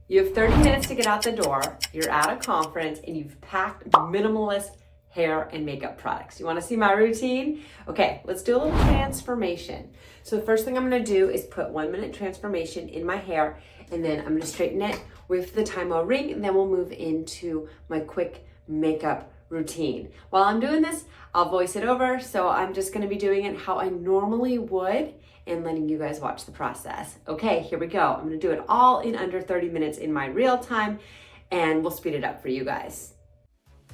You have 30 minutes to get out the door, you're at a conference, and you've packed minimalist hair and makeup products. You wanna see my routine? Okay, let's do a little transformation. So the first thing I'm gonna do is put 1 minute transformation in my hair, and then I'm gonna straighten it with the Time-O ring, and then we'll move into my quick makeup routine. While I'm doing this, I'll voice it over, so I'm just gonna be doing it how I normally would and letting you guys watch the process. Okay, here we go. I'm gonna do it all in under 30 minutes in my real time, and we'll speed it up for you guys.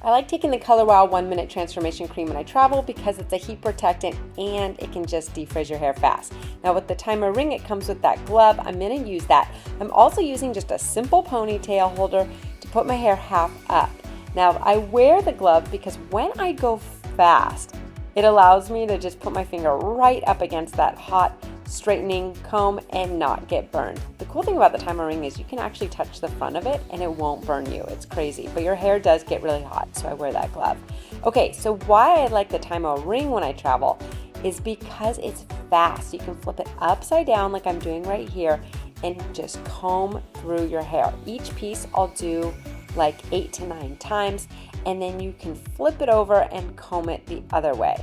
I like taking the Color Wow 1 minute transformation cream when I travel because it's a heat protectant and it can just defrizz your hair fast. Now with the Time-O ring, it comes with that glove. I'm gonna use that. I'm also using just a simple ponytail holder to put my hair half up. Now I wear the glove because when I go fast, it allows me to just put my finger right up against that hot straightening comb and not get burned. The cool thing about the Time-O ring is you can actually touch the front of it and it won't burn you. It's crazy, but your hair does get really hot, so I wear that glove. Okay, so why I like the Time-O ring when I travel is because it's fast. You can flip it upside down like I'm doing right here and just comb through your hair. Each piece I'll do like 8 to 9 times, and then you can flip it over and comb it the other way.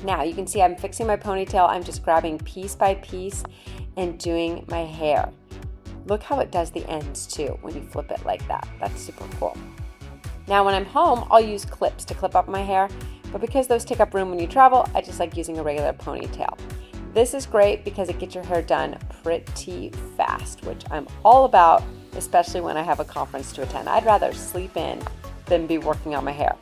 Now you can see I'm fixing my ponytail. I'm just grabbing piece by piece and doing my hair. Look how it does the ends too when you flip it like that. That's super cool. Now when I'm home, I'll use clips to clip up my hair, but because those take up room when you travel, I just like using a regular ponytail. This is great because it gets your hair done pretty fast, which I'm all about, especially when I have a conference to attend. I'd rather sleep in than be working on my hair.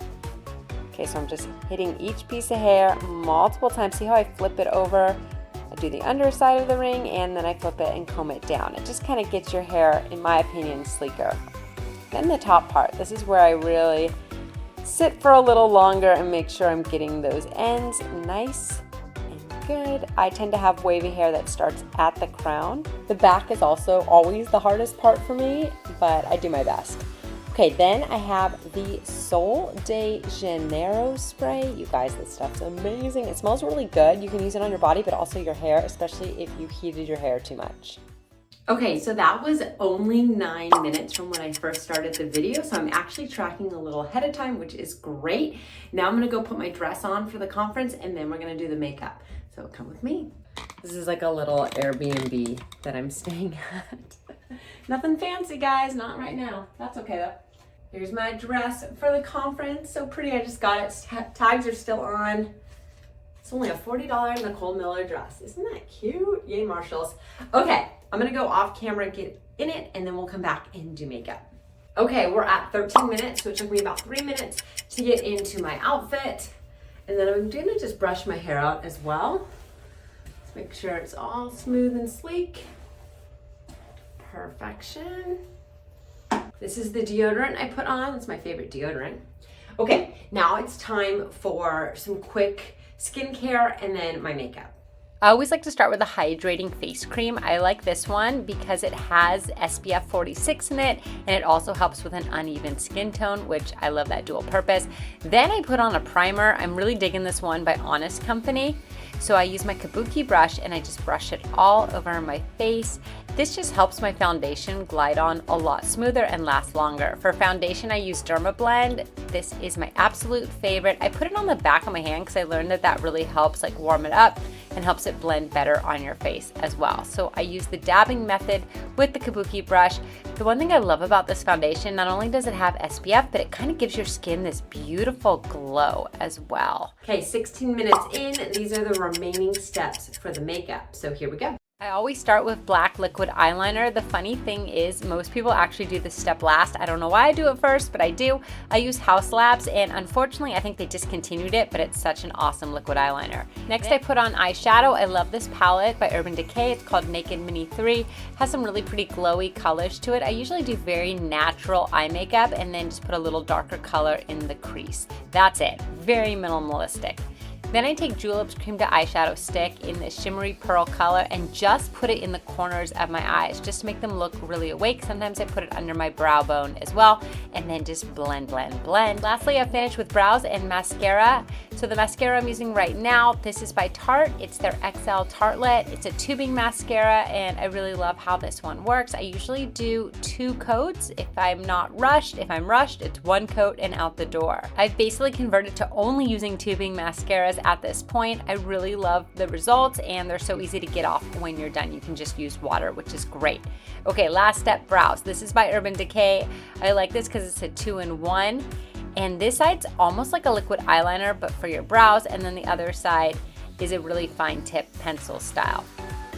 Okay, so I'm just hitting each piece of hair multiple times. See how I flip it over? I do the underside of the ring and then I flip it and comb it down. It just kind of gets your hair, in my opinion, sleeker. Then the top part, this is where I really sit for a little longer and make sure I'm getting those ends nice and good. I tend to have wavy hair that starts at the crown. The back is also always the hardest part for me, but I do my best. Okay, then I have the Sol de Janeiro spray. You guys, this stuff's amazing. It smells really good. You can use it on your body, but also your hair, especially if you heated your hair too much. Okay, so that was only 9 minutes from when I first started the video, so I'm actually tracking a little ahead of time, which is great. Now I'm gonna go put my dress on for the conference, and then we're gonna do the makeup. So come with me. This is like a little Airbnb that I'm staying at. Nothing fancy, guys, not right now. That's okay though. Here's my dress for the conference. So pretty, I just got it. Tags are still on. It's only a $40 Nicole Miller dress. Isn't that cute? Yay, Marshalls. Okay, I'm gonna go off camera, get in it, and then we'll come back and do makeup. Okay, we're at 13 minutes, so it took me about 3 minutes to get into my outfit. And then I'm gonna just brush my hair out as well. Let's make sure it's all smooth and sleek. Perfection. This is the deodorant I put on. It's my favorite deodorant. Okay, now it's time for some quick skincare and then my makeup. I always like to start with a hydrating face cream. I like this one because it has SPF 46 in it, and it also helps with an uneven skin tone, which I love that dual purpose. Then I put on a primer. I'm really digging this one by Honest Company. So I use my kabuki brush and I just brush it all over my face. This just helps my foundation glide on a lot smoother and last longer. For foundation, I use Dermablend. This is my absolute favorite. I put it on the back of my hand because I learned that that really helps like warm it up and helps it blend better on your face as well. So I use the dabbing method with the kabuki brush. The one thing I love about this foundation, not only does it have SPF, but it kind of gives your skin this beautiful glow as well. Okay, 16 minutes in, these are the remaining steps for the makeup. So here we go. I always start with black liquid eyeliner. The funny thing is most people actually do this step last. I don't know why I do it first, but I do. I use Haus Labs, and unfortunately I think they discontinued it, but it's such an awesome liquid eyeliner. Next I put on eyeshadow. I love this palette by Urban Decay. It's called Naked Mini 3. Has some really pretty glowy colors to it. I usually do very natural eye makeup and then just put a little darker color in the crease. That's it. Very minimalistic. Then I take Julep's Cream to Eyeshadow Stick in this shimmery pearl color and just put it in the corners of my eyes just to make them look really awake. Sometimes I put it under my brow bone as well, and then just blend, blend, blend. Lastly, I finished with brows and mascara. So the mascara I'm using right now, this is by Tarte. It's their XL Tartlet. It's a tubing mascara, and I really love how this one works. I usually do 2 coats if I'm not rushed. If I'm rushed, it's 1 coat and out the door. I've basically converted to only using tubing mascaras at this point. I really love the results, and they're so easy to get off when you're done. You can just use water, which is great. Okay, last step, brows. This is by Urban Decay. I like this because it's a 2-in-1. And this side's almost like a liquid eyeliner, but for your brows, and then the other side is a really fine tip pencil style.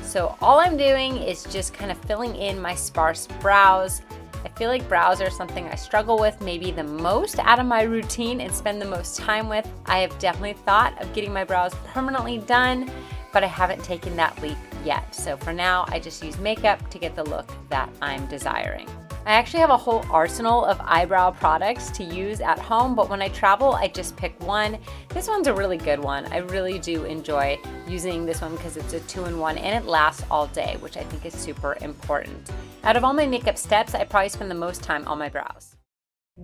So all I'm doing is just kind of filling in my sparse brows. I feel like brows are something I struggle with maybe the most out of my routine and spend the most time with. I have definitely thought of getting my brows permanently done, but I haven't taken that leap yet. So for now, I just use makeup to get the look that I'm desiring. I actually have a whole arsenal of eyebrow products to use at home, but when I travel, I just pick one. This one's a really good one. I really do enjoy using this one because it's a 2-in-1 and it lasts all day, which I think is super important. Out of all my makeup steps, I probably spend the most time on my brows.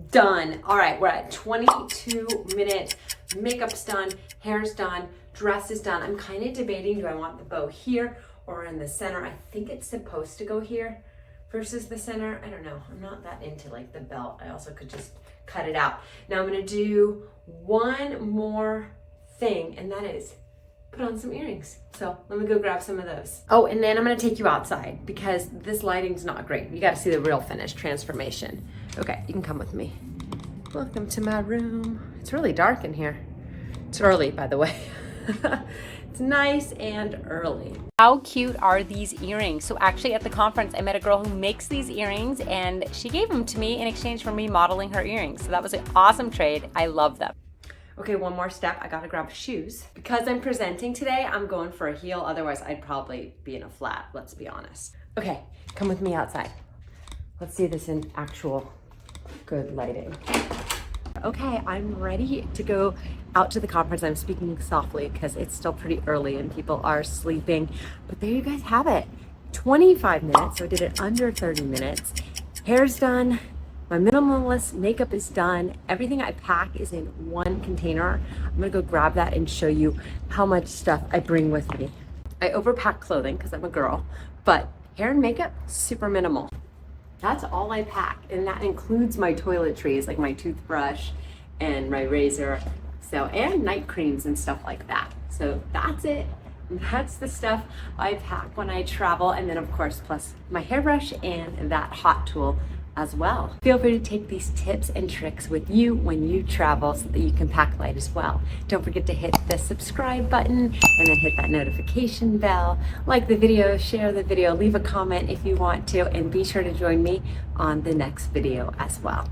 Done. All right, we're at 22 minutes. Makeup's done, hair's done, dress is done. I'm kind of debating, do I want the bow here or in the center? I think it's supposed to go here versus the center. I don't know. I'm not that into like the belt. I also could just cut it out. Now I'm gonna do one more thing, and that is put on some earrings. So let me go grab some of those. Oh, and then I'm gonna take you outside because this lighting's not great. You gotta see the real finish transformation. Okay, you can come with me. Welcome to my room. It's really dark in here. It's early, by the way. It's nice and early. How cute are these earrings? So actually at the conference, I met a girl who makes these earrings, and she gave them to me in exchange for me modeling her earrings. So that was an awesome trade. I love them. Okay, one more step. I gotta grab shoes. Because I'm presenting today, I'm going for a heel. Otherwise, I'd probably be in a flat, let's be honest. Okay, come with me outside. Let's see this in actual good lighting. Okay, I'm ready to go out to the conference. I'm speaking softly because it's still pretty early and people are sleeping. But there you guys have it. 25 minutes, so I did it under 30 minutes. Hair's done. My minimalist makeup is done. Everything I pack is in one container. I'm gonna go grab that and show you how much stuff I bring with me. I overpack clothing because I'm a girl, but hair and makeup, super minimal. That's all I pack, and that includes my toiletries, like my toothbrush and my razor, and night creams and stuff like that. So that's it. That's the stuff I pack when I travel, and then of course, plus my hairbrush and that hot tool as well. Feel free to take these tips and tricks with you when you travel so that you can pack light as well. Don't forget to hit the subscribe button and then hit that notification bell. Like the video, share the video, leave a comment if you want to, and be sure to join me on the next video as well.